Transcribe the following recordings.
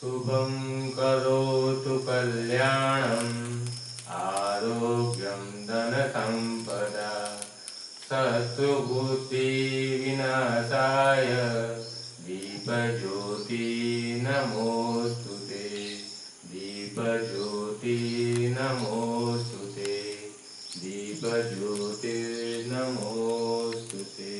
शुभं करोतु कल्याणम् आरोग्यं धनसम्पदा शत्रुबुद्धिविनाशाय दीपज्योति नमोस्तुते दीपज्योति नमोस्तुते दीपज्योति नमोस्तुते।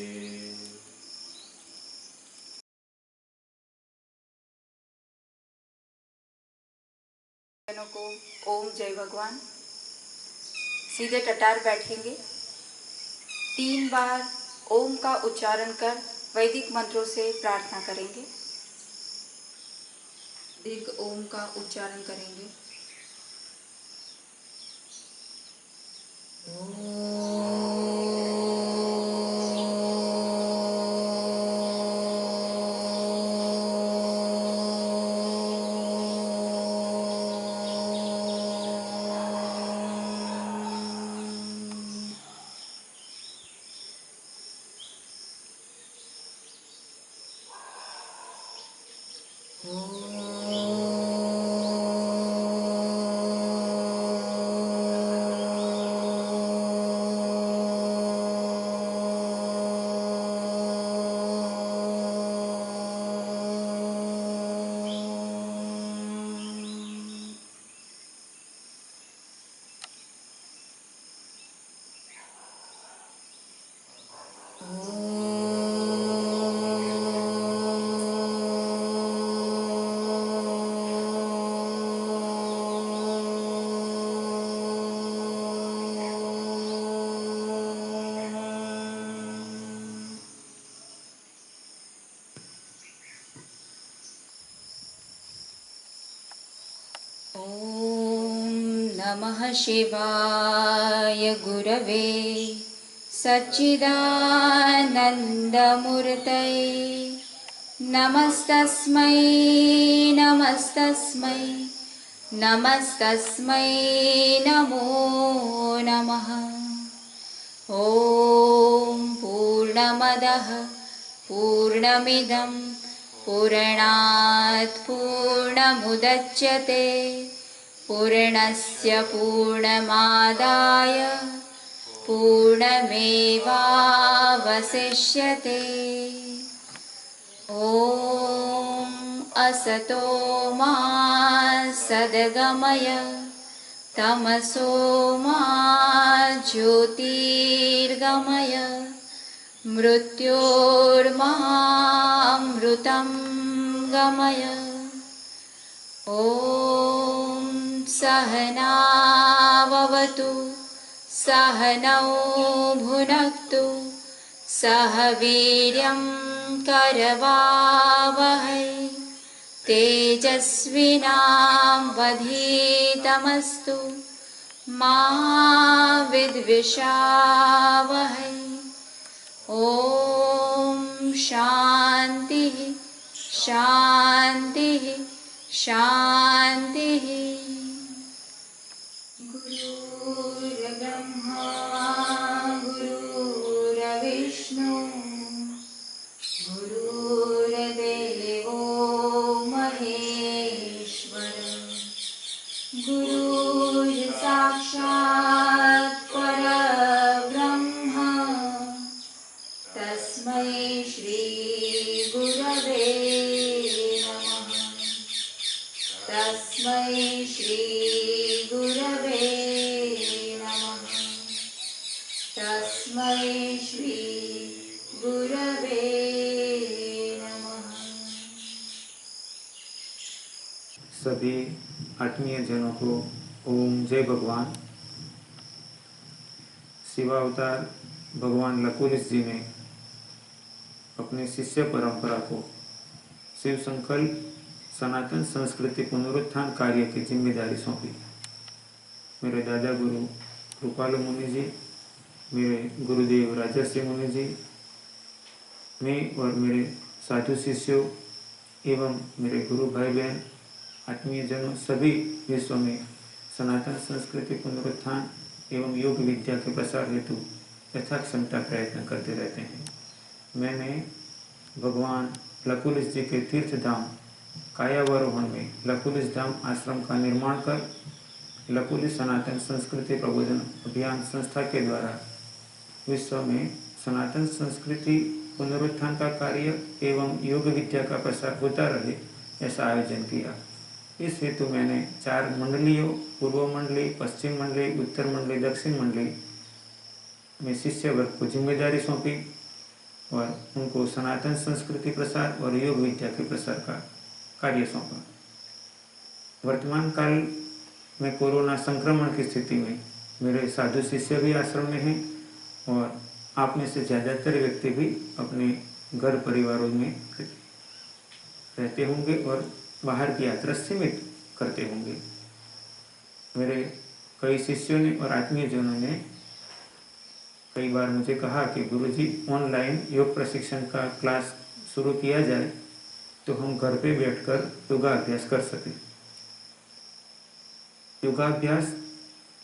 को ओम जय भगवान। सीधे टटार बैठेंगे। 3 बार ओम का उच्चारण कर वैदिक मंत्रों से प्रार्थना करेंगे। दीर्घ ओम का उच्चारण करेंगे। नमः शिवाय गुरवे सच्चिदानन्दमूर्तये नमस्तस्मै नमस्तस्मै नमस्तस्मै नमो नमः। ॐ पूर्णमदः पूर्णमिदं पूर्णात् पूर्णमुदच्यते पूर्णस्य पूर्णमादाय पूर्णमेवावशिष्यते। ॐ असतो मा सद्गमय तमसो मा ज्योतिर्गमय मृत्योर्मामृतं गमय। ॐ सहनाववतु सहनौ भुनक्तु सह वीर्यं करवावहै तेजस्विनावधीतमस्तु मा विद्विषावहै। ॐ शान्तिः शान्तिः शान्तिः। गुरुर्ब्रह्मा गुरुर्विष्णु गुरुर्देवो महेश्वर गुरुर्साक्षात् परब्रह्म तस्मै श्री गुरवे नमः तस्मै श्री गुरवे नमः तस्मै श्री गुरवे नमः। सभी आत्मीय जनों को ओम जय भगवान। शिवावतार भगवान लकुलिश जी ने अपने शिष्य परंपरा को शिव संकल्प सनातन संस्कृति पुनरुत्थान कार्य की जिम्मेदारी सौंपी। मेरे दादा गुरु कृपालु मुनि जी, मेरे गुरुदेव राजर्षि मुनि जी, मैं और मेरे साधु शिष्यों एवं मेरे गुरु भाई बहन आत्मीय जनों सभी विश्व में सनातन संस्कृति पुनरुत्थान एवं योग विद्या के प्रसार हेतु यथाक्षमता प्रयत्न करते रहते हैं। मैंने भगवान लकुलिश जी के तीर्थ धाम कायावरोहण में लकुलिश धाम आश्रम का निर्माण कर लकुलिश सनातन संस्कृति प्रबोधन अभियान संस्था के द्वारा विश्व में सनातन संस्कृति पुनरुत्थान का कार्य एवं योग विद्या का प्रसार होता रहे, ऐसा आयोजन किया। इस हेतु मैंने 4 मंडलियों, पूर्व मंडली, पश्चिम मंडली, उत्तर मंडली, दक्षिण मंडली में शिष्य वर्ग को जिम्मेदारी सौंपी और उनको सनातन संस्कृति प्रसार और योग विद्या के प्रसार का कार्य सौंपा। वर्तमान काल में कोरोना संक्रमण की स्थिति में मेरे साधु शिष्य भी आश्रम में हैं और आप में से ज़्यादातर व्यक्ति भी अपने घर परिवारों में रहते होंगे और बाहर की यात्रा सीमित करते होंगे। मेरे कई शिष्यों ने और आत्मीयजनों ने कई बार मुझे कहा कि गुरुजी ऑनलाइन योग प्रशिक्षण का क्लास शुरू किया जाए तो हम घर पे बैठकर योगाभ्यास कर सकें। योगाभ्यास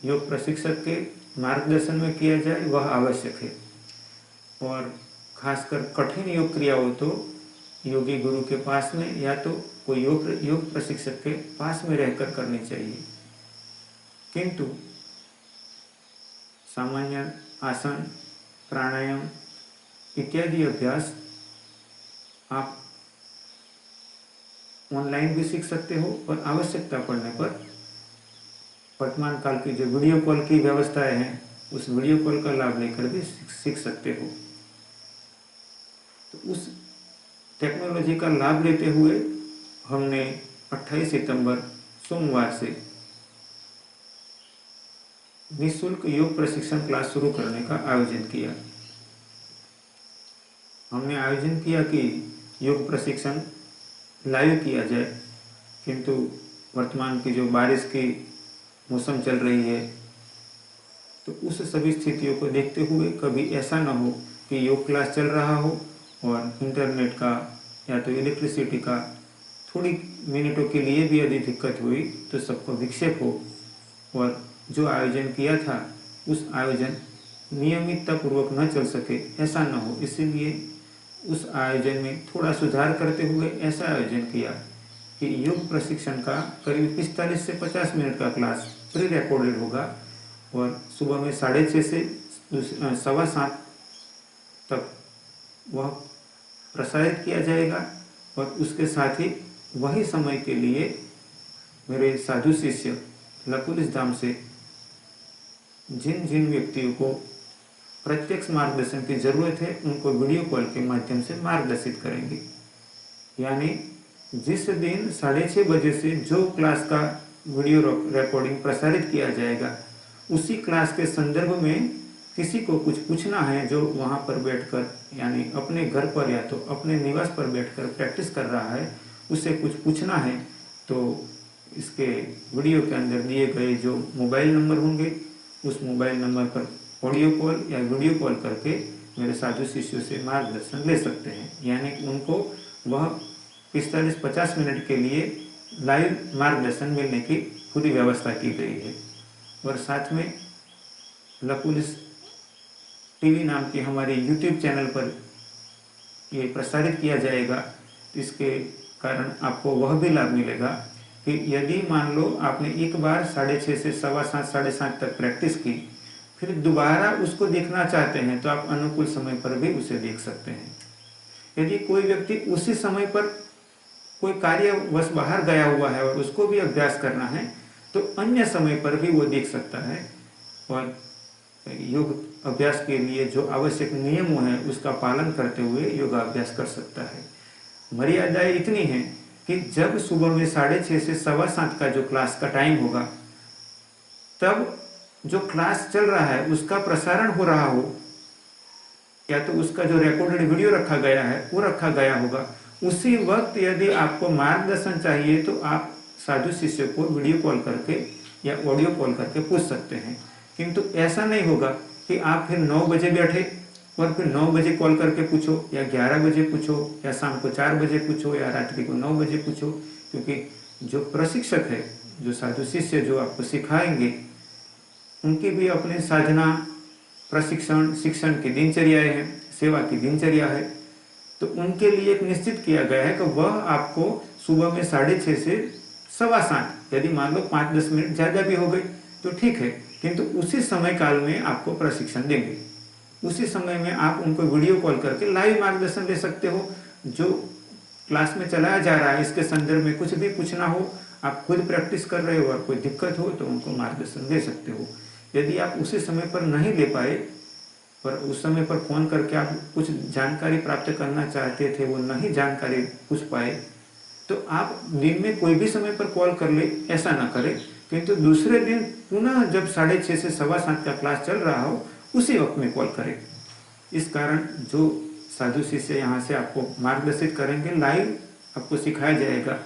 योग प्रशिक्षक के मार्गदर्शन में किया जाए वह आवश्यक है और खासकर कठिन योग क्रिया हो तो योगी गुरु के पास में या तो कोई योग प्रशिक्षक के पास में रहकर करनी चाहिए। किंतु सामान्य आसन, प्राणायाम इत्यादि अभ्यास आप ऑनलाइन भी सीख सकते हो और आवश्यकता पड़ने पर वर्तमान काल की जो वीडियो कॉल की व्यवस्थाएं हैं उस वीडियो कॉल का लाभ लेकर भी सीख सकते हो। तो उस टेक्नोलॉजी का लाभ लेते हुए हमने 28 सितंबर सोमवार से निःशुल्क योग प्रशिक्षण क्लास शुरू करने का आयोजन किया। हमने आयोजन किया कि योग प्रशिक्षण लाइव किया जाए, किंतु वर्तमान की जो बारिश की मौसम चल रही है तो उस सभी स्थितियों को देखते हुए कभी ऐसा न हो कि योग क्लास चल रहा हो और इंटरनेट का या तो इलेक्ट्रिसिटी का थोड़ी मिनटों के लिए भी यदि दिक्कत हुई तो सबको विक्षेप हो और जो आयोजन किया था उस आयोजन नियमितता पूर्वक न चल सके, ऐसा न हो। इसीलिए उस आयोजन में थोड़ा सुधार करते हुए ऐसा आयोजन किया कि योग प्रशिक्षण का करीब 45 से 50 मिनट का क्लास प्री रिकॉर्डेड होगा और सुबह में 6:30 से 7:15 तक वह प्रसारित किया जाएगा और उसके साथ ही वही समय के लिए मेरे साधु शिष्य लकुलिश धाम से जिन जिन व्यक्तियों को प्रत्यक्ष मार्गदर्शन की जरूरत है उनको वीडियो कॉल के माध्यम से मार्गदर्शित करेंगे। यानी जिस दिन 6:30 बजे से जो क्लास का वीडियो रिकॉर्डिंग प्रसारित किया जाएगा उसी क्लास के संदर्भ में किसी को कुछ पूछना है जो वहां पर बैठकर यानी अपने घर पर या तो अपने निवास पर बैठकर प्रैक्टिस कर रहा है, उसे कुछ पूछना है तो इसके वीडियो के अंदर दिए गए जो मोबाइल नंबर होंगे उस मोबाइल नंबर पर ऑडियो कॉल या वीडियो कॉल करके मेरे साधु शिष्यों से मार्गदर्शन ले सकते हैं। यानी उनको वह 45-50 मिनट के लिए लाइव मार्गदर्शन मिलने की पूरी व्यवस्था की गई है। और साथ में लकुलिश टीवी नाम की हमारे YouTube चैनल पर ये प्रसारित किया जाएगा। इसके कारण आपको वह भी लाभ मिलेगा कि यदि मान लो आपने एक बार 6:30 से 7:15 7:30 तक प्रैक्टिस की, फिर दोबारा उसको देखना चाहते हैं तो आप अनुकूल समय पर भी उसे देख सकते हैं। यदि कोई व्यक्ति उसी समय पर कोई कार्यवश बाहर गया हुआ है और उसको भी अभ्यास करना है तो अन्य समय पर भी वो देख सकता है और योग अभ्यास के लिए जो आवश्यक नियमों हैं उसका पालन करते हुए योगाभ्यास कर सकता है। मर्यादाएं इतनी हैं कि जब सुबह में 6:30 से 7:15 का जो क्लास का टाइम होगा तब जो क्लास चल रहा है उसका प्रसारण हो रहा हो या तो उसका जो रिकॉर्डेड वीडियो रखा गया है वो रखा गया होगा, उसी वक्त यदि आपको मार्गदर्शन चाहिए तो आप साधु शिष्य को वीडियो कॉल करके या ऑडियो कॉल करके पूछ सकते हैं। किंतु ऐसा नहीं होगा कि आप फिर 9 बजे बैठे और फिर 9 बजे कॉल करके पूछो या 11 बजे पूछो या शाम को 4 बजे पूछो या रात्रि को 9 बजे पूछो, क्योंकि जो प्रशिक्षक है, जो साधु शिष्य जो आपको सिखाएंगे, उनकी भी अपने साधना, प्रशिक्षण, शिक्षण की दिनचर्याएं हैं, सेवा की दिनचर्या है। तो उनके लिए एक निश्चित किया गया है कि वह आपको सुबह में 6:30 से 7:15, यदि मान लो 5-10 मिनट ज़्यादा भी हो गई तो ठीक है, किंतु उसी समय काल में आपको प्रशिक्षण देंगे। उसी समय में आप उनको वीडियो कॉल करके लाइव मार्गदर्शन ले सकते हो। जो क्लास में चलाया जा रहा है इसके संदर्भ में कुछ भी पूछना हो, आप खुद प्रैक्टिस कर रहे हो और कोई दिक्कत हो तो उनको मार्गदर्शन दे सकते हो। यदि आप उसी समय पर नहीं ले पाए, पर उस समय पर फ़ोन करके आप कुछ जानकारी प्राप्त करना चाहते थे, वो नहीं जानकारी पूछ पाए, तो आप दिन में कोई भी समय पर कॉल कर ले, ऐसा ना करें। किंतु दूसरे दिन पुनः जब 6:30 से 7:15 का क्लास चल रहा हो उसी वक्त में कॉल करें। इस कारण जो साधु शिष्य यहाँ से आपको मार्गदर्शित करेंगे, लाइव आपको सिखाया जाएगा,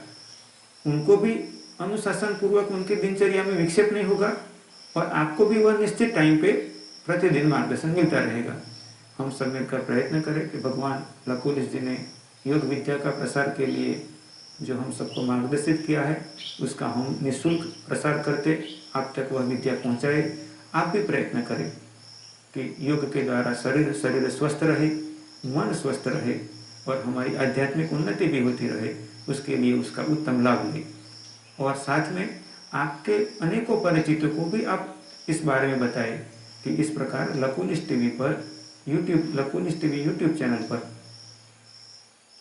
उनको भी अनुशासन पूर्वक उनके दिनचर्या में विक्षेप नहीं होगा और आपको भी वह निश्चित टाइम पे प्रतिदिन मार्गदर्शन मिलता रहेगा। हम सब मिलकर प्रयत्न करें कि भगवान लकुलिश जी ने योग विद्या का प्रसार के लिए जो हम सबको मार्गदर्शित किया है उसका हम निःशुल्क प्रसार करते आप तक वह विद्या पहुँचाए। आप भी प्रयत्न करें कि योग के द्वारा शरीर स्वस्थ रहे, मन स्वस्थ रहे और हमारी आध्यात्मिक उन्नति भी होती रहे, उसके लिए उसका उत्तम लाभ लें। और साथ में आपके अनेकों परिचितों को भी आप इस बारे में बताएं कि इस प्रकार लकुलिश टीवी पर लकुलिश टीवी यूट्यूब चैनल पर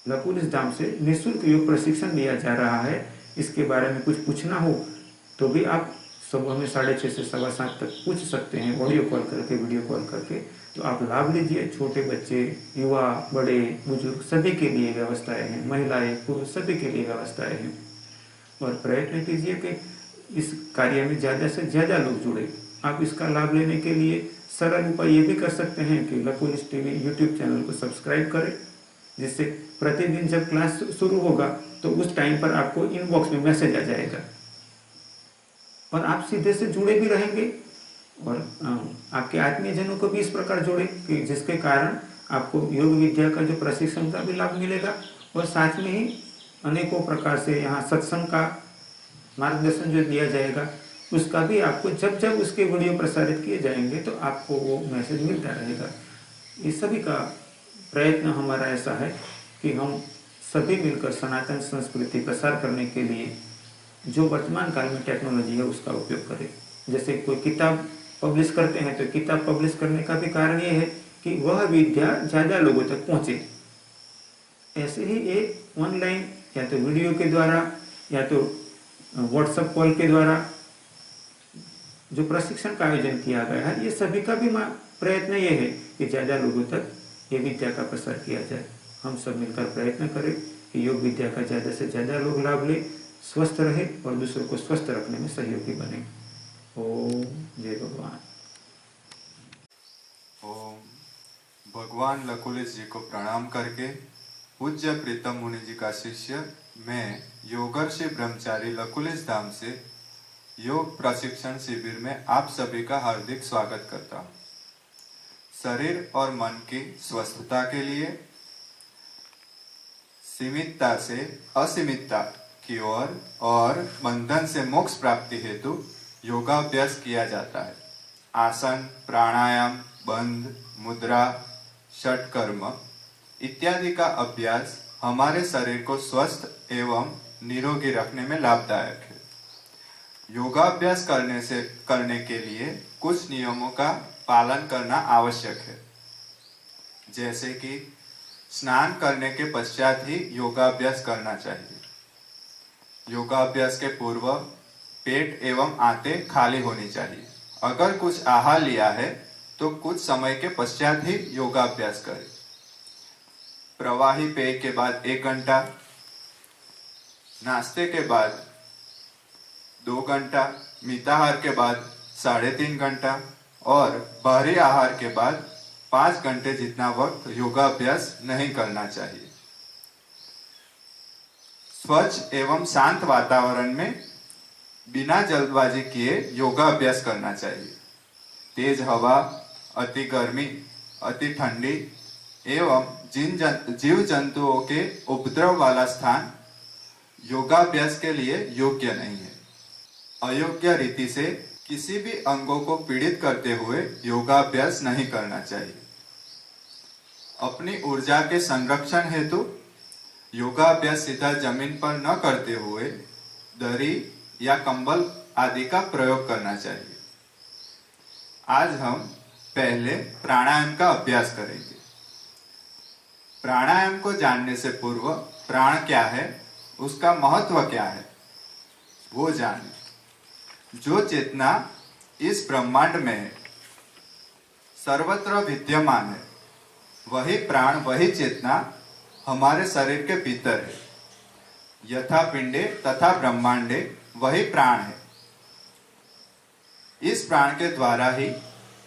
लकुलिश धाम से निःशुल्क योग प्रशिक्षण दिया जा रहा है। इसके बारे में कुछ पूछना हो तो भी आप सुबह में 6:30 से 7:15 तक पूछ सकते हैं, ऑडियो कॉल करके, वीडियो कॉल करके। तो आप लाभ लीजिए। छोटे बच्चे, युवा, बड़े, बुजुर्ग सभी के लिए व्यवस्थाएं हैं, महिलाएं, पुरुष सभी के लिए व्यवस्थाएं हैं। और प्रयत्न कीजिए कि इस कार्य में ज़्यादा से ज़्यादा लोग जुड़े। आप इसका लाभ लेने के लिए सरल उपाय ये भी कर सकते हैं कि लकुलिश टीवी यूट्यूब चैनल को सब्सक्राइब करें, जिससे प्रतिदिन जब क्लास शुरू होगा तो उस टाइम पर आपको इनबॉक्स में मैसेज आ जाएगा और आप सीधे से जुड़े भी रहेंगे और आपके आत्मीय जनों को भी इस प्रकार जोड़े कि जिसके कारण आपको योग विद्या का जो प्रशिक्षण का भी लाभ मिलेगा और साथ में ही अनेकों प्रकार से यहाँ सत्संग का मार्गदर्शन जो दिया जाएगा उसका भी आपको जब जब उसके वीडियो प्रसारित किए जाएंगे तो आपको वो मैसेज मिलता रहेगा। इस सभी का प्रयत्न हमारा ऐसा है कि हम सभी मिलकर सनातन संस्कृति प्रसार करने के लिए जो वर्तमान काल में टेक्नोलॉजी है उसका उपयोग करें। जैसे कोई किताब पब्लिश करते हैं तो किताब पब्लिश करने का भी कारण ये है कि वह विद्या ज़्यादा लोगों तक पहुँचे। ऐसे ही एक ऑनलाइन या तो वीडियो के द्वारा या तो व्हाट्सएप कॉल के द्वारा जो प्रशिक्षण का आयोजन किया गया है, ये सभी का भी प्रयत्न ये है कि ज़्यादा लोगों तक ये विद्या का प्रसार किया जाए। हम सब मिलकर प्रयत्न करें कि योग विद्या का ज़्यादा से ज़्यादा लोग लाभ ले, स्वस्थ रहे और दूसरों को स्वस्थ रखने में सहयोगी बने। ओम जय भगवान। ओम। भगवान लकुलिश जी को प्रणाम करके पूज्य प्रीतम मुनि जी का शिष्य मैं योगर्षि ब्रह्मचारी लकुलिश धाम से योग प्रशिक्षण शिविर में आप सभी का हार्दिक स्वागत करता हूँ। शरीर और मन की स्वस्थता के लिए सीमितता से असीमितता की ओर और बंधन से मोक्ष प्राप्ति हेतु योगाभ्यास किया जाता है। आसन, प्राणायाम, बंध, मुद्रा, षटकर्म इत्यादि का अभ्यास हमारे शरीर को स्वस्थ एवं निरोगी रखने में लाभदायक है। योगाभ्यास करने के लिए कुछ नियमों का पालन करना आवश्यक है, जैसे कि स्नान करने के पश्चात ही योगाभ्यास करना चाहिए। योगाभ्यास के पूर्व पेट एवं आंतें खाली होनी चाहिए। अगर कुछ आहार लिया है तो कुछ समय के पश्चात ही योगाभ्यास करें। प्रवाही पेय के बाद 1 घंटा, नाश्ते के बाद 2 घंटा, मिताहार के बाद 3.5 घंटा और बाहरी आहार के बाद 5 घंटे जितना वक्त योगाभ्यास नहीं करना चाहिए। स्वच्छ एवं शांत वातावरण में बिना जल्दबाजी किए योगाभ्यास करना चाहिए। तेज हवा, अति गर्मी, अति ठंडी एवं जीव जंतुओं के उपद्रव वाला स्थान योगाभ्यास के लिए योग्य नहीं है। अयोग्य रीति से किसी भी अंगों को पीड़ित करते हुए योगाभ्यास नहीं करना चाहिए। अपनी ऊर्जा के संरक्षण हेतु योगाभ्यास सीधा जमीन पर न करते हुए दरी या कंबल आदि का प्रयोग करना चाहिए। आज हम पहले प्राणायाम का अभ्यास करेंगे। प्राणायाम को जानने से पूर्व प्राण क्या है, उसका महत्व क्या है, वो जाने। जो चेतना इस ब्रह्मांड में है, सर्वत्र विद्यमान है, वही प्राण, वही चेतना हमारे शरीर के भीतर है। यथा पिंडे तथा ब्रह्मांडे वही प्राण है। इस प्राण के द्वारा ही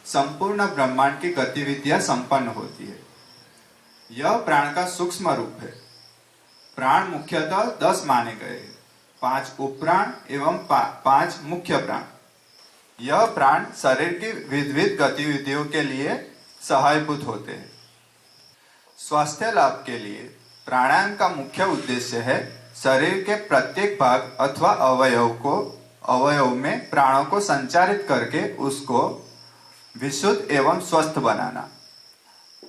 संपूर्ण ब्रह्मांड की गतिविधियां संपन्न होती है। यह प्राण का सूक्ष्म रूप है। प्राण मुख्यतः 10 माने गए हैं, 5 उपप्राण एवं 5 मुख्य प्राण। यह प्राण शरीर की विविध गतिविधियों के लिए सहायभूत होते हैं। स्वास्थ्य लाभ के लिए प्राणायाम का मुख्य उद्देश्य है शरीर के प्रत्येक भाग अथवा अवयव में प्राणों को संचारित करके उसको विशुद्ध एवं स्वस्थ बनाना।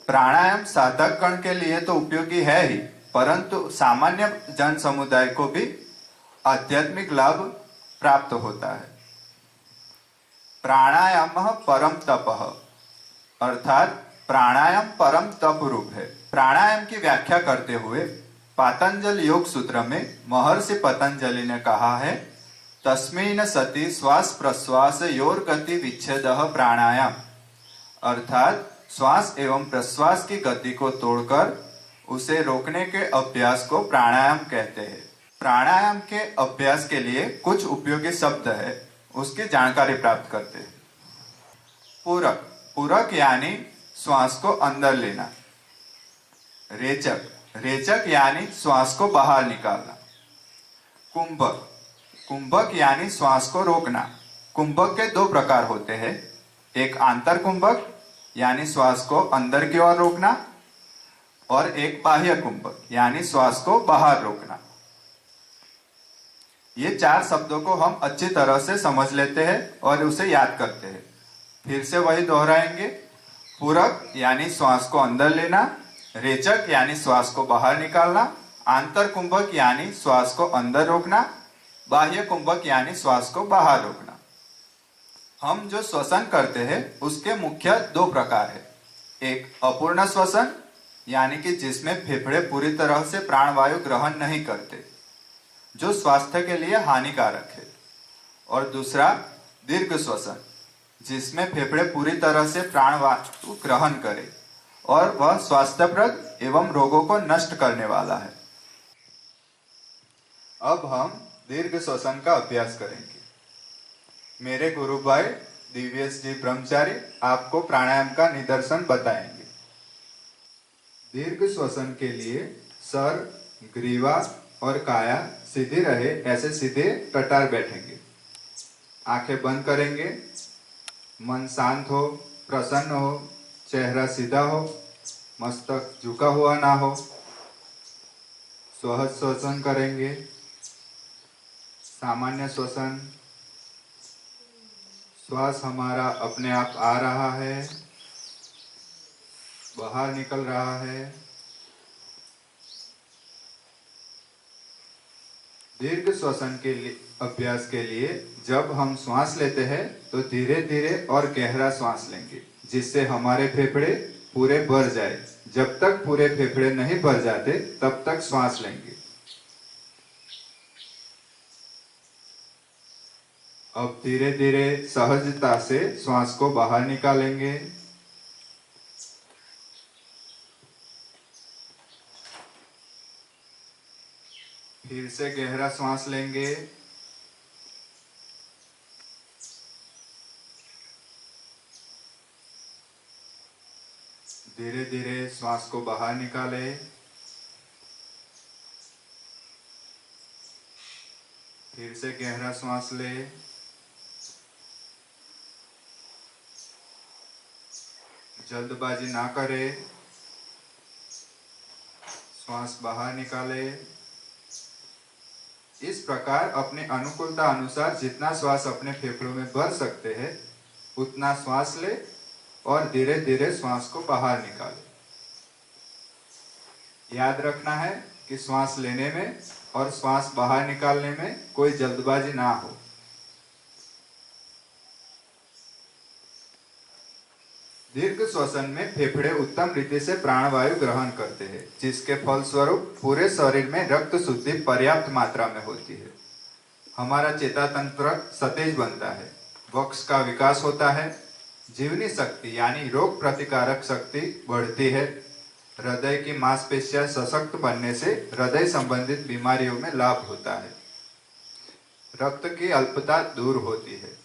प्राणायाम साधक गण के लिए तो उपयोगी है ही, परंतु सामान्य जन समुदाय को भी आध्यात्मिक लाभ प्राप्त होता है। प्राणायाम परम तपः, अर्थात प्राणायाम परम तप रूप है। प्राणायाम की व्याख्या करते हुए पातंजल योग सूत्र में महर्षि पतंजलि ने कहा है, तस्मिन् सति श्वास प्रश्वास योर गति विच्छेदः प्राणायाम, अर्थात श्वास एवं प्रश्वास की गति को तोड़कर उसे रोकने के अभ्यास को प्राणायाम कहते हैं। प्राणायाम के अभ्यास के लिए कुछ उपयोगी शब्द है, उसकी जानकारी प्राप्त करते हैं। पूरक, पूरक यानी श्वास को अंदर लेना। रेचक, रेचक यानी श्वास को बाहर निकालना। कुंभक, कुंभक यानी श्वास को रोकना। कुंभक के 2 प्रकार होते हैं, एक आंतर कुंभक यानी श्वास को अंदर की ओर रोकना, और एक बाह्य कुंभक यानी श्वास को बाहर रोकना। ये 4 शब्दों को हम अच्छी तरह से समझ लेते हैं और उसे याद करते हैं। फिर से वही दोहराएंगे। पूरक यानी श्वास को अंदर लेना, रेचक यानी श्वास को बाहर निकालना, आंतर कुंभक यानी श्वास को अंदर रोकना, बाह्य कुंभक यानी श्वास को बाहर रोकना। हम जो श्वसन करते हैं उसके मुख्य 2 प्रकार है। एक अपूर्ण श्वसन यानी कि जिसमें फेफड़े पूरी तरह से प्राणवायु ग्रहण नहीं करते, जो स्वास्थ्य के लिए हानिकारक है। और दूसरा दीर्घ श्वसन, जिसमें फेफड़े पूरी तरह से प्राणवायु ग्रहण करे और वह स्वास्थ्यप्रद एवं रोगों को नष्ट करने वाला है। अब हम दीर्घ श्वसन का अभ्यास करेंगे। मेरे गुरु भाई दिव्येश जी ब्रह्मचारी आपको प्राणायाम का निदर्शन बताएंगे। दीर्घ श्वसन के लिए सर, ग्रीवा और काया सीधी रहे, ऐसे सीधे कटार बैठेंगे। आंखें बंद करेंगे, मन शांत हो, प्रसन्न हो, चेहरा सीधा हो, मस्तक झुका हुआ ना हो। सहज श्वसन करेंगे। सामान्य श्वसन, श्वास हमारा अपने आप आ रहा है, बाहर निकल रहा है। दीर्घ श्वसन के लिए अभ्यास के लिए जब हम श्वास लेते हैं तो धीरे धीरे और गहरा श्वास लेंगे, जिससे हमारे फेफड़े पूरे भर जाए। जब तक पूरे फेफड़े नहीं भर जाते तब तक श्वास लेंगे। अब धीरे धीरे सहजता से श्वास को बाहर निकालेंगे। फिर से गहरा श्वास लेंगे। धीरे धीरे श्वास को बाहर निकाले। फिर से गहरा श्वास ले। जल्दबाजी ना करे, श्वास बाहर निकाले। इस प्रकार अपने अनुकूलता अनुसार जितना श्वास अपने फेफड़ों में भर सकते हैं उतना श्वास ले और धीरे धीरे श्वास को बाहर निकाले। याद रखना है कि श्वास लेने में और श्वास बाहर निकालने में कोई जल्दबाजी ना हो। दीर्घ श्वसन में फेफड़े उत्तम रीति से प्राणवायु ग्रहण करते हैं, जिसके फलस्वरूप पूरे शरीर में रक्त शुद्धि पर्याप्त मात्रा में होती है। हमारा चेतातंत्र सतेज बनता है, वक्ष का विकास होता है, जीवनी शक्ति यानी रोग प्रतिकारक शक्ति बढ़ती है, हृदय की मांसपेशियां सशक्त बनने से हृदय संबंधित बीमारियों में लाभ होता है, रक्त की अल्पता दूर होती है।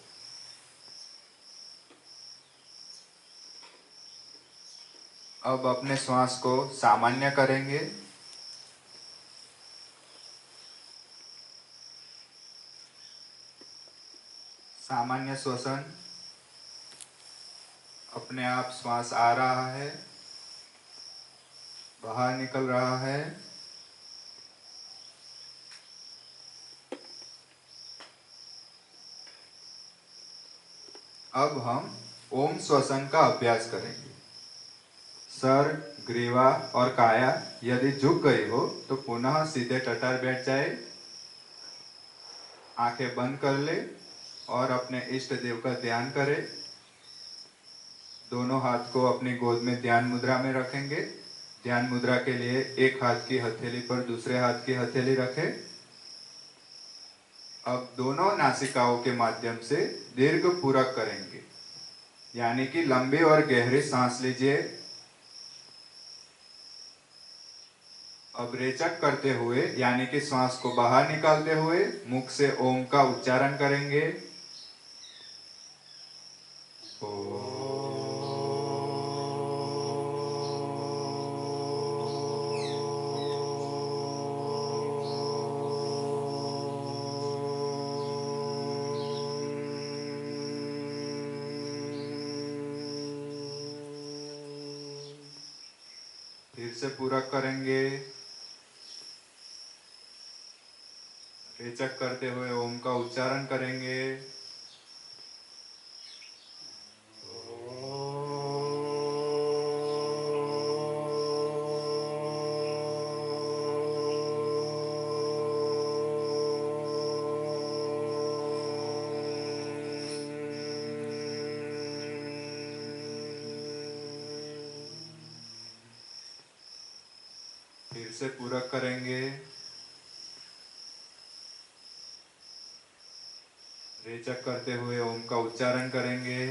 अब अपने श्वास को सामान्य करेंगे। सामान्य श्वसन, अपने आप श्वास आ रहा है, बाहर निकल रहा है। अब हम ओम श्वसन का अभ्यास करेंगे। सर, ग्रीवा और काया यदि झुक गई हो तो पुनः सीधे टटार बैठ जाए, आंखें बंद कर ले और अपने इष्ट देव का ध्यान करें। दोनों हाथ को अपनी गोद में ध्यान मुद्रा में रखेंगे। ध्यान मुद्रा के लिए एक हाथ की हथेली पर दूसरे हाथ की हथेली रखें। अब दोनों नासिकाओं के माध्यम से दीर्घ पूरक करेंगे, यानी कि लंबी और गहरी सांस लीजिए। अब रेचक करते हुए यानी कि श्वास को बाहर निकालते हुए मुख से ओम का उच्चारण करेंगे। फिर से पूरक करेंगे। रेचक करते हुए ओम का उच्चारण करेंगे। फिर से पूरक करेंगे। रेचक करते हुए ओम का उच्चारण करेंगे।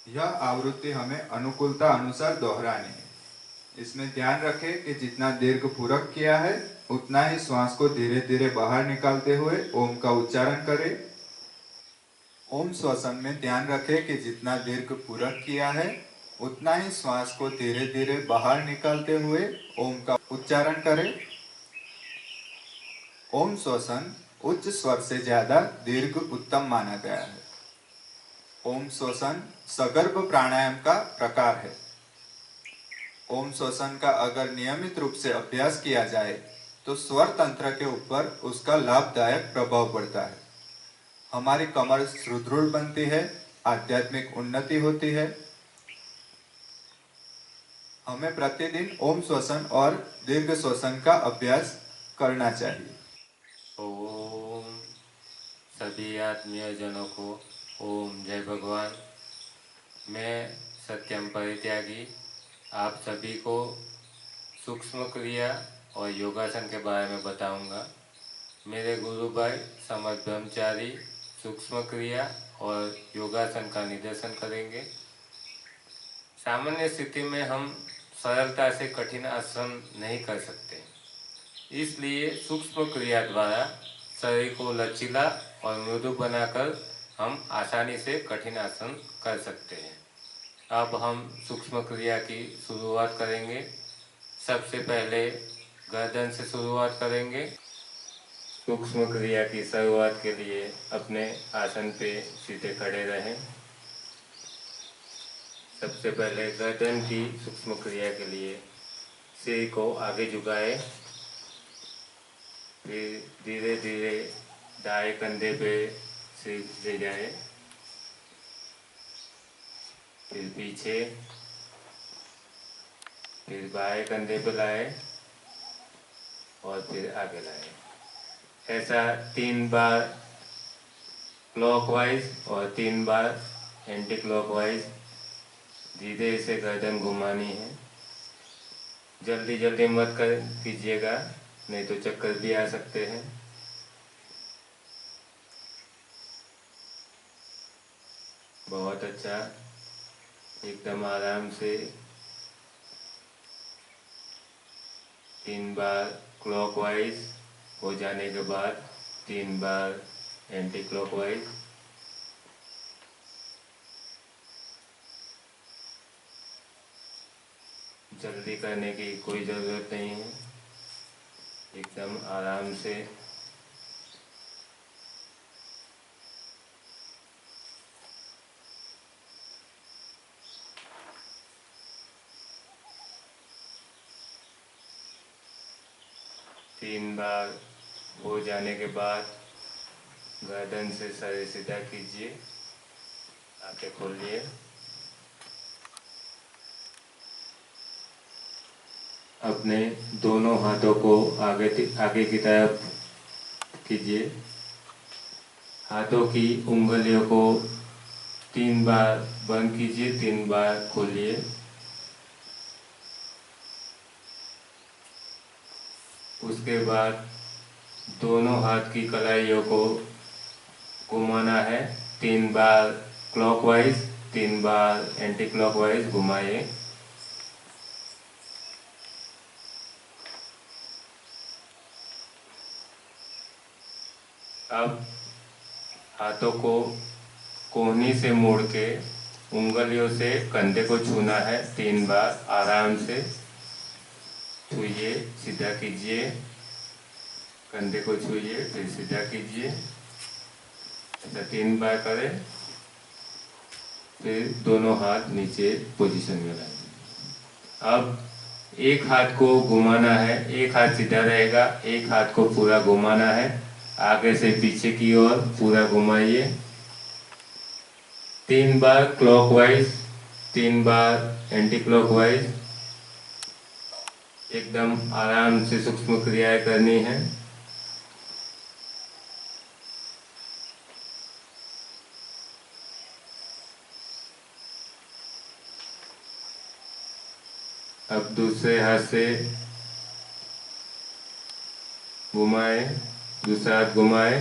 यह आवृत्ति हमें अनुकूलता अनुसार दोहरानी है। इसमें ध्यान रखें कि जितना दीर्घ पूरक किया है उतना ही श्वास को धीरे धीरे बाहर निकालते हुए ओम का उच्चारण करें। ओम श्वसन में ध्यान रखें कि जितना दीर्घ पूरक किया है उतना ही श्वास को धीरे धीरे बाहर निकालते हुए ओम का उच्चारण करें। ओम श्वसन उच्च स्वर से ज्यादा दीर्घ उत्तम माना गया है। ओम श्वसन सगर्भ प्राणायाम का प्रकार है। ओम श्वसन का अगर नियमित रूप से अभ्यास किया जाए तो स्वर तंत्र के ऊपर उसका लाभदायक प्रभाव पड़ता है। हमारी कमर सुदृढ़ बनती है, आध्यात्मिक उन्नति होती है। हमें प्रतिदिन ओम श्वसन और दीर्घ श्वसन का अभ्यास करना चाहिए। ओम। सभी आत्मीय जनों को ओम जय भगवान। मैं सत्यम परित्यागी आप सभी को सूक्ष्म क्रिया और योगासन के बारे में बताऊंगा। मेरे गुरु भाई समर्थ ब्रह्मचारी सूक्ष्म क्रिया और योगासन का निदर्शन करेंगे। सामान्य स्थिति में हम सरलता से कठिन आसन नहीं कर सकते, इसलिए सूक्ष्म क्रिया द्वारा शरीर को लचीला और मृदु बनाकर हम आसानी से कठिन आसन कर सकते हैं। अब हम सूक्ष्म क्रिया की शुरुआत करेंगे। सबसे पहले गर्दन से शुरुआत करेंगे। सूक्ष्म क्रिया की शुरुआत के लिए अपने आसन पे सीधे खड़े रहें। सबसे पहले गर्दन की सूक्ष्म क्रिया के लिए सिर को आगे झुकाए, फिर धीरे धीरे दाएं कंधे पे सिर ले जाए, फिर पीछे, फिर बाएं कंधे पे लाए और फिर आगे लाए। ऐसा 3 बार क्लॉकवाइज और 3 बार एंटी क्लॉकवाइज धीरे से गर्दन घुमानी है। जल्दी जल्दी मत कर कीजिएगा, नहीं तो चक्कर भी आ सकते हैं। बहुत अच्छा, एकदम आराम से 3 बार क्लॉकवाइज हो जाने के बाद 3 बार एंटी क्लॉकवाइज। जल्दी करने की कोई ज़रूरत नहीं है, एकदम आराम से। तीन बार हो जाने के बाद गर्दन से सर सीधा कीजिए, आंखें खोलिए। अपने दोनों हाथों को आगे की तरफ कीजिए। हाथों की उंगलियों को 3 बार बंद कीजिए, 3 बार खोलिए। उसके बाद दोनों हाथ की कलाइयों को घुमाना है, 3 बार क्लॉकवाइज, 3 बार एंटी क्लॉकवाइज घुमाइए। अब हाथों को कोहनी से मोड़ के उंगलियों से कंधे को छूना है, 3 बार आराम से छूइए, सीधा कीजिए, कंधे को छूइए, फिर सीधा कीजिए। ऐसा 3 बार करें, फिर दोनों हाथ नीचे पोजीशन में लाएं। अब एक हाथ को घुमाना है, एक हाथ सीधा रहेगा, एक हाथ को पूरा घुमाना है, आगे से पीछे की ओर पूरा घुमाइए। 3 बार क्लॉकवाइज, 3 बार एंटी क्लॉकवाइज। एकदम आराम से सूक्ष्म क्रियाएं करनी है। अब दूसरे हाथ से घुमाए, दूसरा हाथ घुमाए,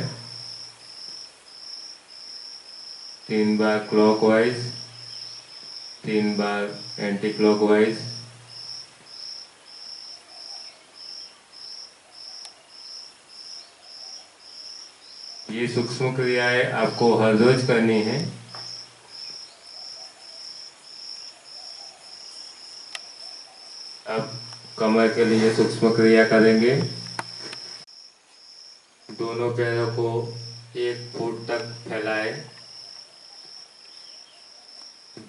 3 बार क्लॉकवाइज, 3 बार एंटी क्लॉकवाइज। ये सूक्ष्म क्रियाएं आपको हर रोज करनी है। अब कमर के लिए सूक्ष्म क्रिया करेंगे। दोनों पैरों को 1 फुट तक फैलाए,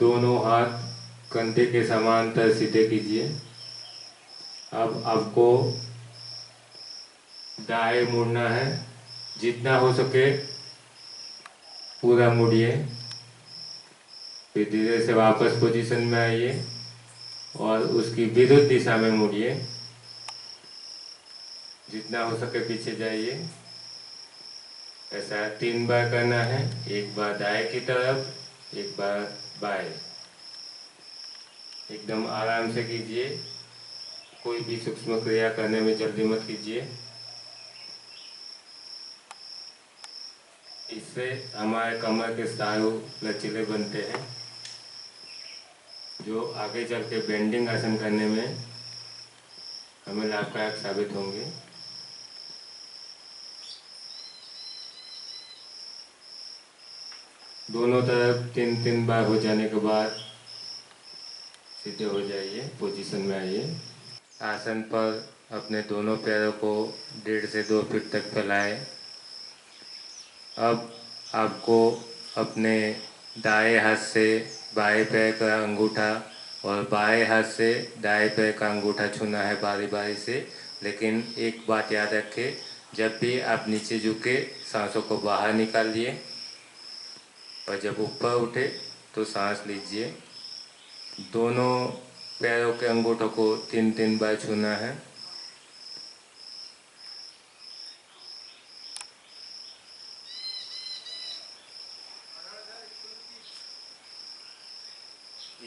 दोनों हाथ कंधे के समांतर सीधे कीजिए। अब आपको दाएं मुड़ना है, जितना हो सके पूरा मुड़िए, फिर धीरे से वापस पोजीशन में आइए और उसकी विरुद्ध दिशा में मुड़िए, जितना हो सके पीछे जाइए। ऐसा 3 बार करना है, 1 बार दाएं की तरफ, 1 बार बाएं। एकदम आराम से कीजिए, कोई भी सूक्ष्म क्रिया करने में जल्दी मत कीजिए। इससे हमारे कमर के स्नायु लचीले बनते हैं, जो आगे चल के बेंडिंग आसन करने में हमें लाभदायक साबित होंगे। दोनों तरफ 3-3 बार हो जाने के बाद सीधे हो जाइए, पोजीशन में आइए। आसन पर अपने दोनों पैरों को 1.5 से 2 फीट तक फैलाएं। अब आपको अपने दाएं हाथ से बाएं पैर का अंगूठा और बाएं हाथ से दाएं पैर का अंगूठा छूना है बारी बारी से। लेकिन एक बात याद रखें, जब भी आप नीचे झुके सांसों को बाहर निकालिए और जब ऊपर उठे तो सांस लीजिए। दोनों पैरों के अंगूठों को 3-3 बार छूना है।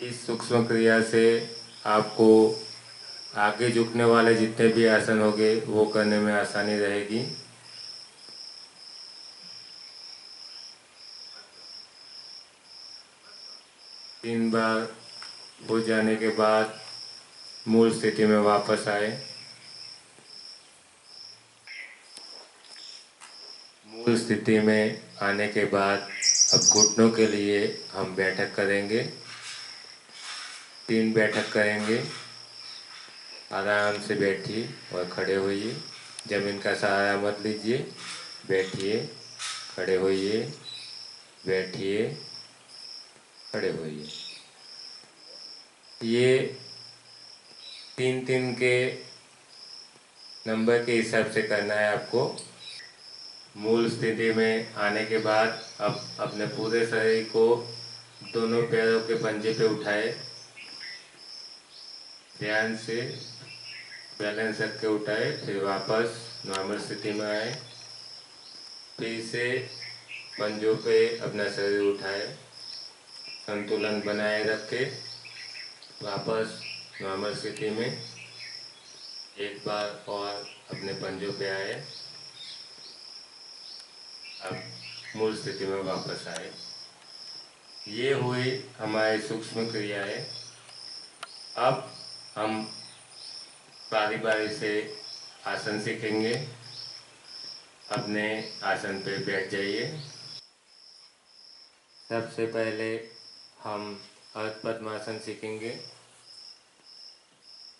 इस सूक्ष्म क्रिया से आपको आगे झुकने वाले जितने भी आसन होंगे वो करने में आसानी रहेगी। तीन बार हो जाने के बाद मूल स्थिति में वापस आए। मूल स्थिति में आने के बाद अब घुटनों के लिए हम बैठक करेंगे। 3 बैठक करेंगे। आराम से बैठिए और खड़े होइए। जमीन का सहारा मत लीजिए। बैठिए, खड़े होइए, बैठिए, खड़े होइए। ये 3-3 के नंबर के हिसाब से करना है आपको। मूल स्थिति में आने के बाद अब अपने पूरे शरीर को दोनों पैरों के पंजे पे उठाए। ध्यान से बैलेंस रख के उठाए, फिर वापस नॉर्मल स्थिति में आए। फिर से पंजों पे अपना शरीर उठाए, संतुलन बनाए रखे, वापस नॉर्मल स्थिति में एक बार और अपने पंजों पे आए। अब मूल स्थिति में वापस आए। ये हुई हमारी सूक्ष्म क्रियाएं। अब हम बारी बारी से आसन सीखेंगे। अपने आसन पे बैठ जाइए। सबसे पहले हम अर्ध पद्मासन सीखेंगे।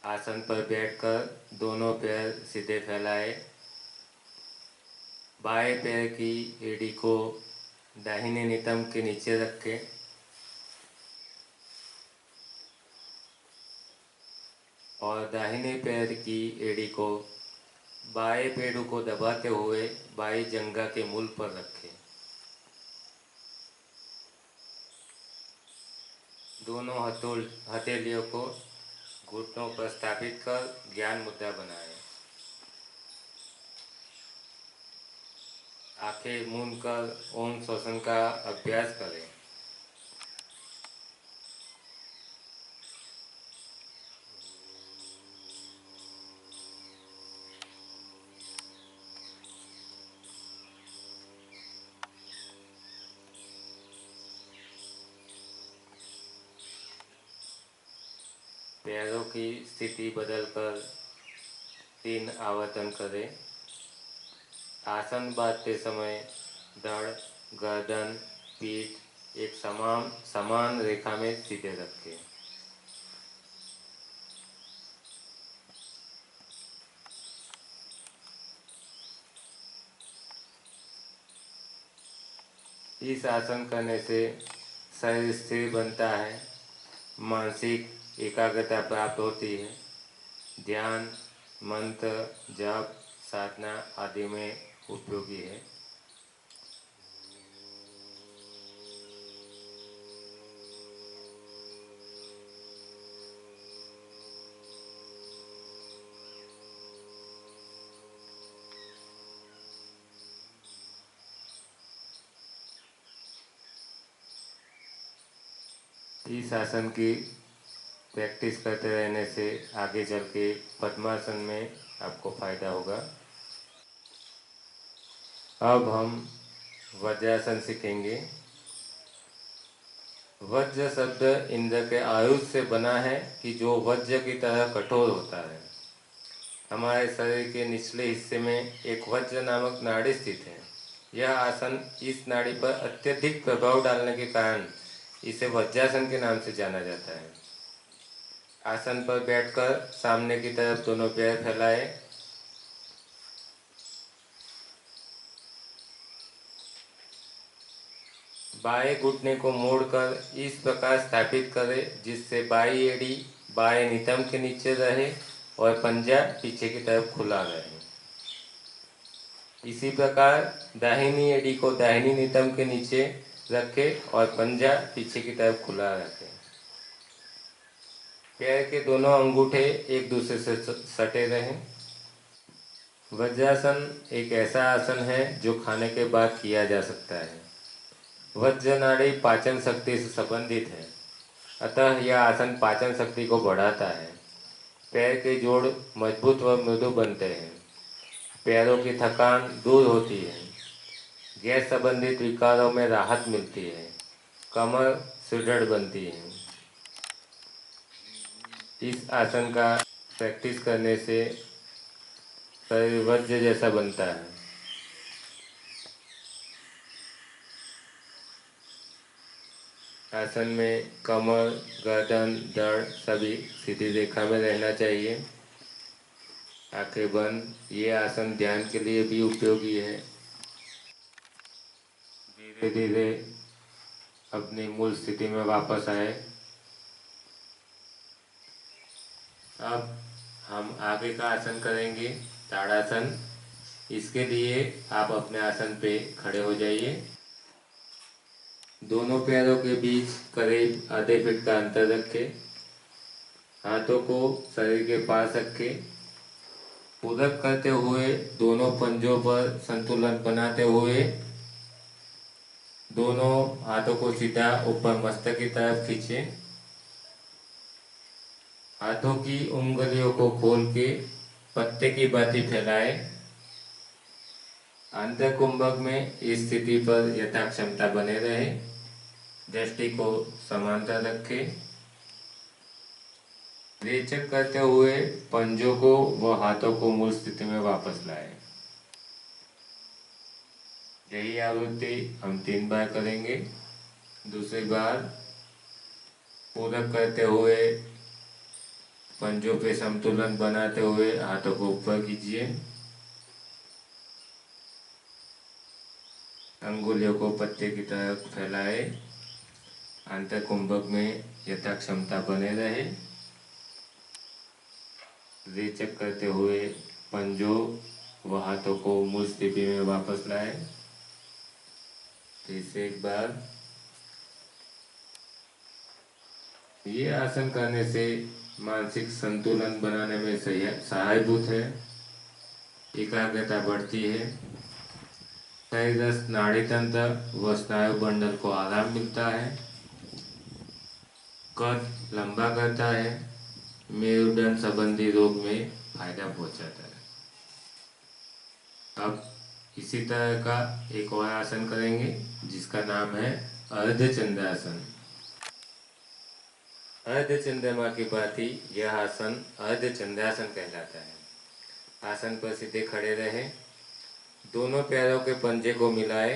आसन पर बैठकर दोनों पैर सीधे फैलाए। बाएं पैर की एड़ी को दाहिने नितंब के नीचे रखें। और दाहिने पैर की एड़ी को बाएं पैरों को दबाते हुए बाएं जंघा के मूल पर रखें। दोनों हथेलियों को घुटनों पर स्थापित कर ज्ञान मुद्रा बनाएं। आंखें मूंद कर ओम श्वसन का अभ्यास करें। पैरों की स्थिति बदलकर 3 आवर्तन करें। आसन बांधते समय धड़, गर्दन, पीठ एक समान रेखा में सीधे रखें। इस आसन करने से शरीर स्थिर बनता है, मानसिक एकाग्रता प्राप्त होती है। ध्यान, मंत्र, जप, साधना आदि में उपयोगी है। इस आसन की प्रैक्टिस करते रहने से आगे चल के पद्मासन में आपको फायदा होगा। अब हम वज्रासन सीखेंगे। वज्र शब्द इंद्र के आयुध से बना है कि जो वज्र की तरह कठोर होता है। हमारे शरीर के निचले हिस्से में एक वज्र नामक नाड़ी स्थित है। यह आसन इस नाड़ी पर अत्यधिक प्रभाव डालने के कारण इसे वज्रासन के नाम से जाना जाता है। आसन पर बैठकर सामने की तरफ दोनों पैर फैलाए। बाएं घुटने को मोड़कर इस प्रकार स्थापित करें जिससे बाई एड़ी बाएं नितंब के नीचे रहे और पंजा पीछे की तरफ खुला रहे। इसी प्रकार दाहिनी एड़ी को दाहिनी नितंब के नीचे रखें और पंजा पीछे की तरफ खुला रखें। पैर के दोनों अंगूठे एक दूसरे से सटे रहें। वज्रासन एक ऐसा आसन है जो खाने के बाद किया जा सकता है। वज्र नाड़ी पाचन शक्ति से संबंधित है, अतः यह आसन पाचन शक्ति को बढ़ाता है। पैर के जोड़ मजबूत व मृदु बनते हैं। पैरों की थकान दूर होती है। गैस संबंधित विकारों में राहत मिलती है। कमर सुदृढ़ बनती है। इस आसन का प्रैक्टिस करने से शरीर वज्र जैसा बनता है। आसन में कमर, गर्दन, धड़ सभी सीधी रेखा में रहना चाहिए। आंखें बंद। ये आसन ध्यान के लिए भी उपयोगी है। धीरे धीरे अपनी मूल स्थिति में वापस आए। अब हम आगे का आसन करेंगे, ताड़ासन। इसके लिए आप अपने आसन पे खड़े हो जाइए। दोनों पैरों के बीच करीब आधे फीट का अंतर रखें। हाथों को शरीर के पास रखें। पूरक करते हुए दोनों पंजों पर संतुलन बनाते हुए दोनों हाथों को सीधा ऊपर मस्तक की तरफ खींचें। हाथों की उंगलियों को खोल के पत्ते की भांति फैलाएं। अंतर कुंभक में इस स्थिति पर यथाक्षमता बने रहे। दृष्टि को समांतर रखें। रेचक करते हुए पंजों को व हाथों को मूल स्थिति में वापस लाएं। यही आवृत्ति हम 3 बार करेंगे। दूसरी बार पूरक करते हुए पंजों पे संतुलन बनाते हुए हाथों को ऊपर कीजिए। अंगुलियों को पत्ते की तरफ फैलाए। अंतर कुंभक में यथाक्षमता बने रहे। रेचक करते हुए पंजों व हाथों को मूल स्थिति में वापस लाए। फिर से एक बार। ये आसन करने से मानसिक संतुलन बनाने में सहायभूत है। एकाग्रता बढ़ती है। शरीरस्थ नाड़ी तंत्र व स्नायु मंडल को आराम मिलता है। कद लंबा करता है। मेरुदंड संबंधी रोग में फायदा पहुंचाता है। अब इसी तरह का एक और आसन करेंगे जिसका नाम है अर्धचंद्रासन। अर्धचंद्रमा की भांति यह आसन अर्धचंद्रासन कहलाता है। आसन पर सीधे खड़े रहे। दोनों पैरों के पंजे को मिलाए।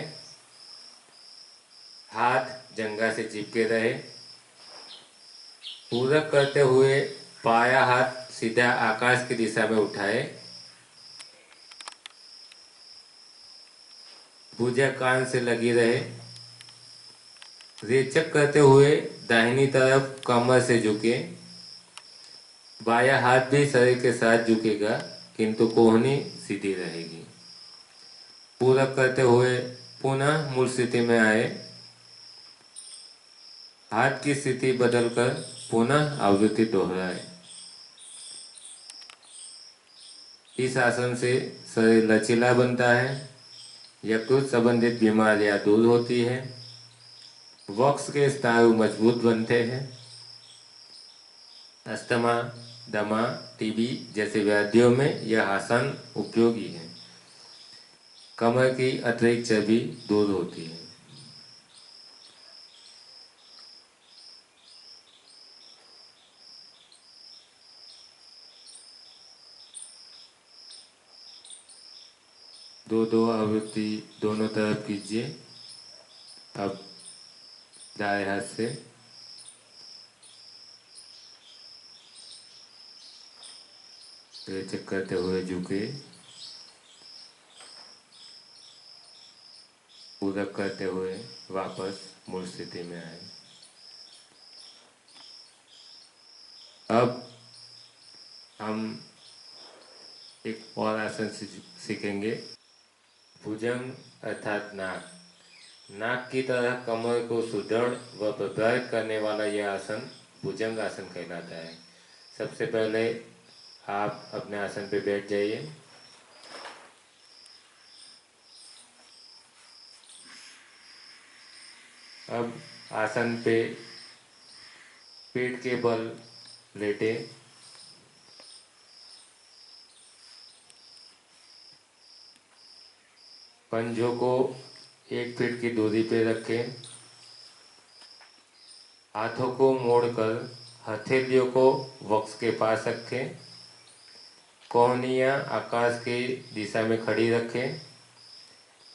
हाथ जंघा से चिपके रहे। पूरक करते हुए बायां हाथ सीधा आकाश की दिशा में उठाए। भुजा कान से लगी रहे। रेचक करते हुए दाहिनी तरफ कमर से झुके। बायां हाथ भी शरीर के साथ झुकेगा किंतु कोहनी सीधी रहेगी। पूरक करते हुए पुनः मूल स्थिति में आए। हाथ की स्थिति बदलकर पुनः आवृत्ति दोहराए। इस आसन से शरीर लचीला बनता है। यकृत संबंधित बीमारियां दूर होती है। वक्ष के स्नायु मजबूत बनते हैं। अस्थमा, दमा, टीबी जैसे व्याधियों में यह आसन उपयोगी है। कमर की अतिरिक्त चर्बी दूर होती है। दो आवृत्ति दोनों तरफ कीजिए। अब दाएं हाथ से रेचक करते हुए झुके। पूरक करते हुए वापस मूल स्थिति में आए। अब हम एक और आसन सीखेंगे, भुजंग अर्थात नाक। नाक की तरह कमर को सुदृढ़ व प्रभावित करने वाला यह आसन भुजंग आसन कहलाता है। सबसे पहले आप अपने आसन पे बैठ जाइए। अब आसन पे पेट के बल लेटे, पंजों को 1 फीट की दूरी पे रखें। हाथों को मोड़कर हथेलियों को वक्ष के पास रखें। कोहनियाँ आकाश की दिशा में खड़ी रखें।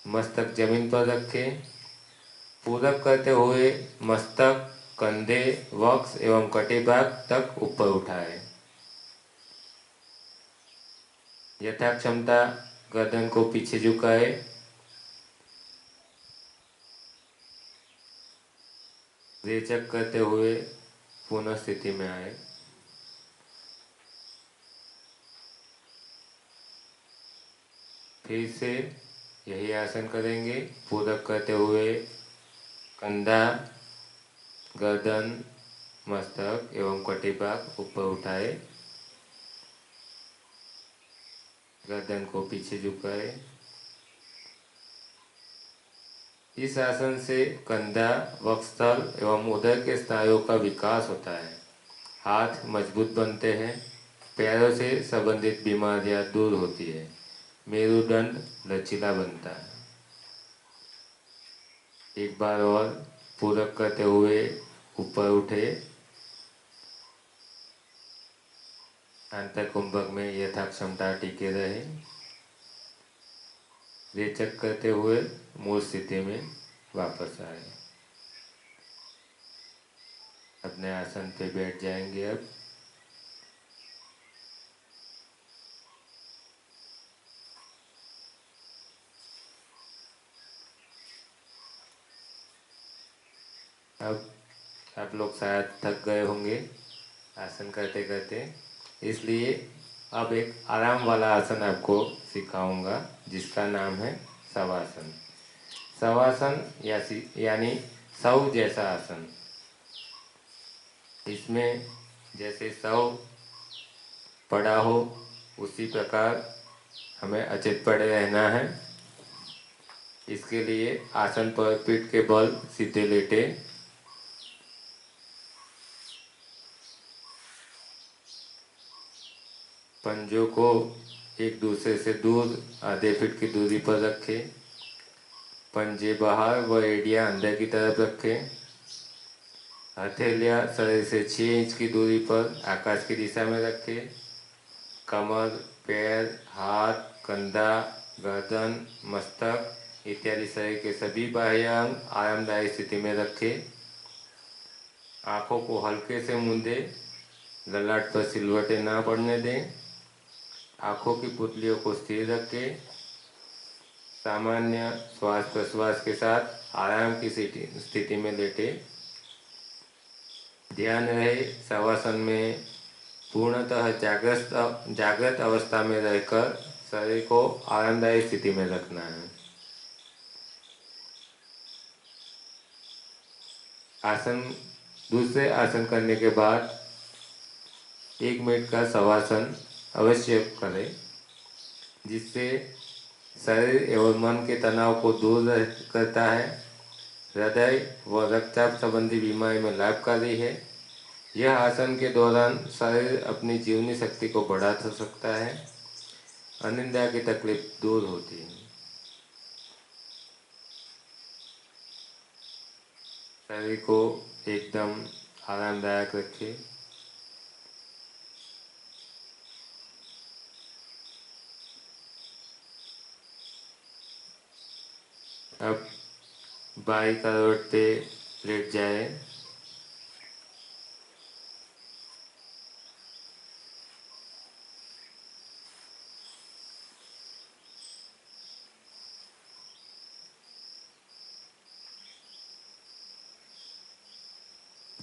मस्तक जमीन पर रखें। पूरक करते हुए मस्तक, कंधे, वक्ष एवं कटिभाग तक ऊपर उठाएं। यथा क्षमता गर्दन को पीछे झुकाए। रेचक करते हुए पुनः स्थिति में आए। फिर से यही आसन करेंगे। पूरक करते हुए कंधा, गर्दन, मस्तक एवं कटिभाग ऊपर उठाए। गर्दन को पीछे झुकाए। इस आसन से कंधा, वक्षस्थल एवं उदर के स्नायुओं का विकास होता है। हाथ मजबूत बनते हैं। पैरों से संबंधित बीमारियां दूर होती है। मेरुदंड लचीला बनता है। एक बार और पूरक करते हुए ऊपर उठे। अंतर कुंभक में यथा क्षमता टिके रहे। रेचक करते हुए मूल स्थिति में वापस आए। अपने आसन पे बैठ जाएंगे। अब आप लोग शायद थक गए होंगे आसन करते करते, इसलिए अब एक आराम वाला आसन आपको सिखाऊंगा जिसका नाम है शवासन। शवासन यानी शव जैसा आसन। इसमें जैसे शव पड़ा हो उसी प्रकार हमें अचेत पड़े रहना है। इसके लिए आसन पर पीठ के बल सीधे लेटे, पंजों को एक दूसरे से दूर आधे फीट की दूरी पर रखें। पंजे बाहर व एड़ियाँ अंदर की तरफ रखें। हथेलियाँ शरीर से 6 इंच की दूरी पर आकाश की दिशा में रखें। कमर, पैर, हाथ, कंधा, गर्दन, मस्तक इत्यादि शरीर के सभी बाह्य अंग आरामदायी स्थिति में रखें। आँखों को हल्के से मूंदे, ललाट पर सिलवटें ना पड़ने दें। आँखों की पुतलियों को स्थिर रखें। सामान्य श्वास प्रश्वास के साथ आराम की स्थिति में लेटे। ध्यान रहे शवासन में पूर्णतः जागृत अवस्था में रहकर शरीर को आरामदायी स्थिति में रखना है। दूसरे आसन करने के बाद 1 मिनट का शवासन अवश्य करें, जिससे शरीर एवं मन के तनाव को दूर करता है। हृदय व रक्तचाप संबंधी बीमारी में लाभकारी है। यह आसन के दौरान शरीर अपनी जीवनी शक्ति को बढ़ा सकता है। अनिद्रा की तकलीफ दूर होती है। शरीर को एकदम आरामदायक रखें। अब बाई करवट पे लेट जाए।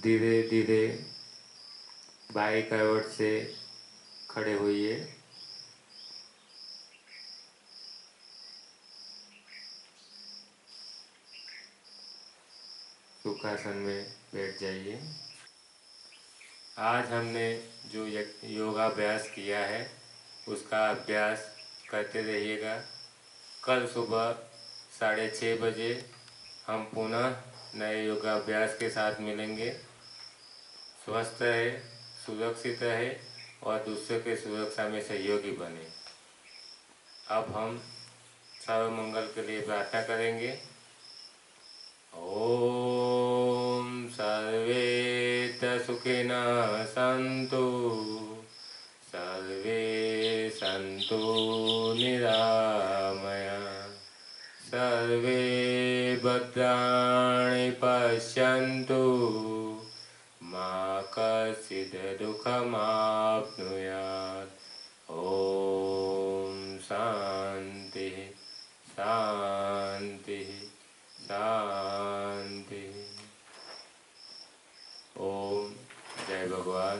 धीरे धीरे बाएं करवट से खड़े होइए। सुखासन में बैठ जाइए। आज हमने जो योगाभ्यास किया है उसका अभ्यास करते रहिएगा। कल सुबह 6:30 बजे हम पुनः नए योगाभ्यास के साथ मिलेंगे। स्वस्थ रहे, सुरक्षित रहे और दूसरों के सुरक्षा में सहयोगी बने। अब हम सर्व मंगल के लिए प्रार्थना करेंगे। ओम सर्वे सुखिनः सन्तु, सर्वे सन्तु निरामया, सर्वे भद्राणि पश्यन्तु, मा कश्चित् दुःखमाप्नुयात्। ओम शांति शांति शांति। ओम जय भगवान।